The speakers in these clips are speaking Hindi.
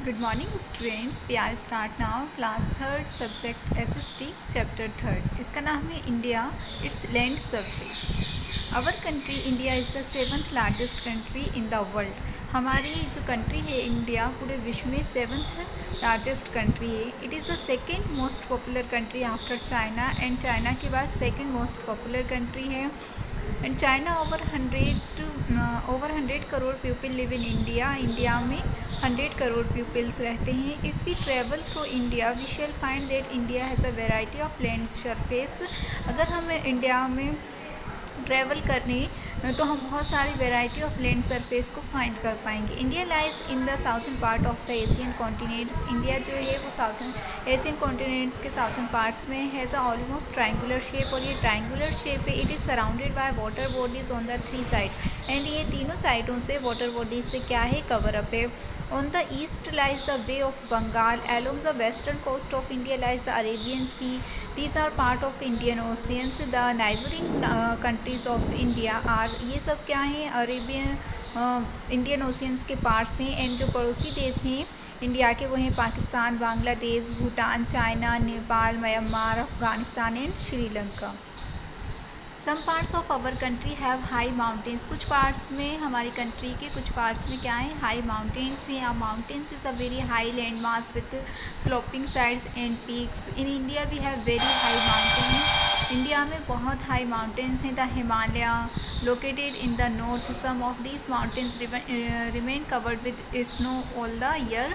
Good morning students. We are start now class third subject SST chapter third. इसका नाम है India its land surface. Our country India is the seventh largest country in the world. हमारी जो कंट्री है इंडिया पूरे विश्व में सेवंथ लार्जेस्ट कंट्री है. It is the second most popular country after China and China के बाद सेकेंड मोस्ट पॉपुलर कंट्री है. And China over 100 crore people live in India. India में 100 करोड़ पीपल्स रहते हैं. If we travel through India we shall find that India has a variety of land surface. अगर हम इंडिया में ट्रैवल करने तो हम बहुत सारी वेराइटी ऑफ लैंड सरफेस को फाइंड कर पाएंगे. India lies in the southern part of the Asian continents. India जो है वो साउथर्न एशियन कॉन्टिनेंट्स के साउथर्न पार्ट्स में has a almost triangular shape. और ये ट्रायंगुलर शेप है. It is surrounded by water bodies on the 3 side. And ये तीनों साइडों से वाटर बॉडीज से क्या है, कवर अप है. On the east lies the Bay of Bengal. Along the western coast of India lies the Arabian Sea. These are part of Indian Oceans. The neighboring countries of India are ये सब क्या हैं, अरेबियन इंडियन ओशियंस के पार्ट्स हैं. एंड जो पड़ोसी देश हैं इंडिया के वो हैं Pakistan, Bangladesh, Bhutan, China, Nepal, Myanmar, Afghanistan and Sri Lanka. Some parts of our country have high mountains. कुछ पार्ट्स में हमारी कंट्री के कुछ पार्ट्स में क्या है, हाई माउंटेन्स हैं. Mountains is a very high land mass with sloping sides and peaks. In India we have very high mountains. India में बहुत हाई माउंटेन्स हैं. The Himalaya located in the north. Some of these mountains remain covered with snow all the year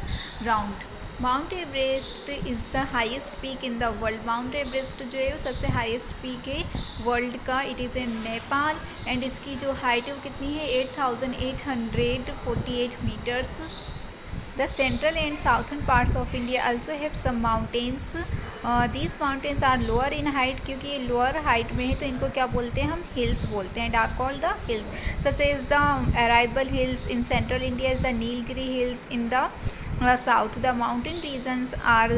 round. Mount Everest is the highest peak in the world. Mount Everest जो है वो सबसे हाईएस्ट पीक है वर्ल्ड का. It is in Nepal. And इसकी जो हाइट है वो कितनी है, 8,848 metres. The central and southern parts of India also have some mountains. These mountains are lower in height. क्योंकि ये लोअर हाइट में है तो इनको क्या बोलते हैं, हम हिल्स बोलते हैं. And are called the hills. Such is the Aravalli hills in central India is the Nilgiri hills. In the south the mountain regions are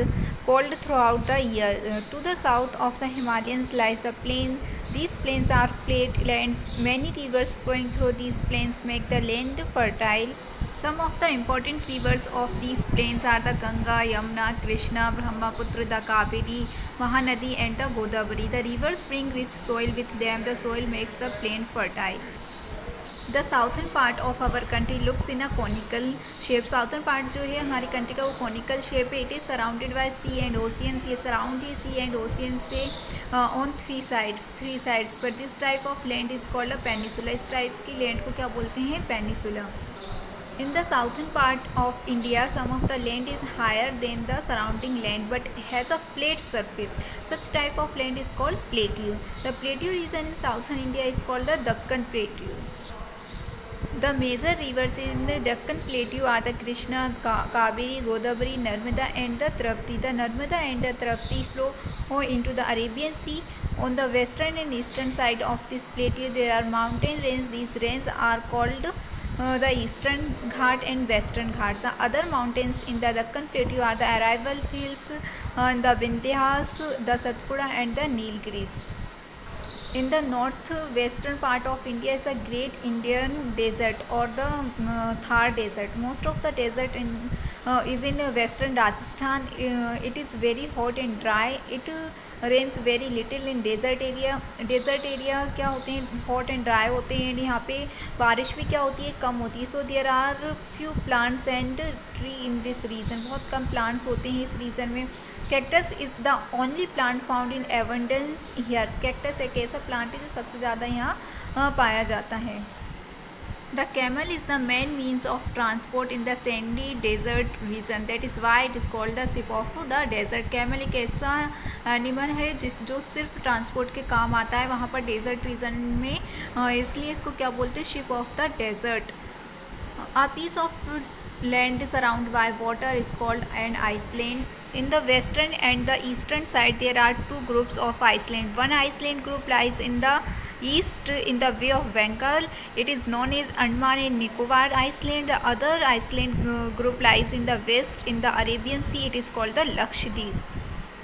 cold throughout the year. To the south of the Himalayas lies the plain. These plains are flat lands. Many rivers flowing through these plains make the land fertile. Some of the important rivers of these plains are the Ganga, Yamuna, Krishna, Brahmaputra, the Kaveri, Mahanadi and the Godavari. The rivers bring rich soil with them. The soil makes the plain fertile. The southern part of our country looks in a conical shape. Southern part जो है हमारी कंट्री का वो कॉनिकल शेप है. It is surrounded by sea and oceans. ये सराउंड है सी एंड ओशियंस से ऑन थ्री साइड्स पर. This type of land is called a peninsula. इस टाइप की लैंड को क्या बोलते हैं, peninsula. In the southern part of India, some of the land is higher than the surrounding land but has a flat surface. Such type of land is called plateau. The plateau region in southern India is called the Deccan Plateau. The major rivers in the Deccan Plateau are the Krishna, Kaveri, Godavari, Narmada and the Trapti. The Narmada and the Trapti flow into the Arabian Sea. On the western and eastern side of this plateau there are mountain ranges. These ranges are called the Eastern Ghat and Western Ghat. The other mountains in the Deccan Plateau are the Arrival Hills, the Vindhyas, the Satpura and the Nilgiris. In the northwestern part of India is the Great Indian Desert or the Thar Desert. Most of the desert is in western Rajasthan. It is very hot and dry. It rains very little in desert area. Desert area क्या होते हैं, hot and dry होते हैं. यहाँ पे बारिश भी क्या होती है, कम होती है. So there are few plants and tree in this region. बहुत कम plants होते हैं इस region में. Cactus is the only plant found in abundance here. Cactus एक ऐसा प्लांट है जो सबसे ज़्यादा यहाँ पाया जाता है. The camel is the main means of transport in the sandy desert region. That is why it is called the ship of the desert. Camel एक ऐसा एनिमल है जो सिर्फ ट्रांसपोर्ट के काम आता है वहाँ पर डेजर्ट रीजन में. इसलिए इसको क्या बोलते हैं, ship of the desert. A piece of land surrounded by water is called an island. In the western and the eastern side there are two groups of island. One island group lies in the east in the Bay of Bengal. It is known as Andaman and Nicobar Island. The other island group lies in the west in the Arabian Sea. It is called the Lakshadweep.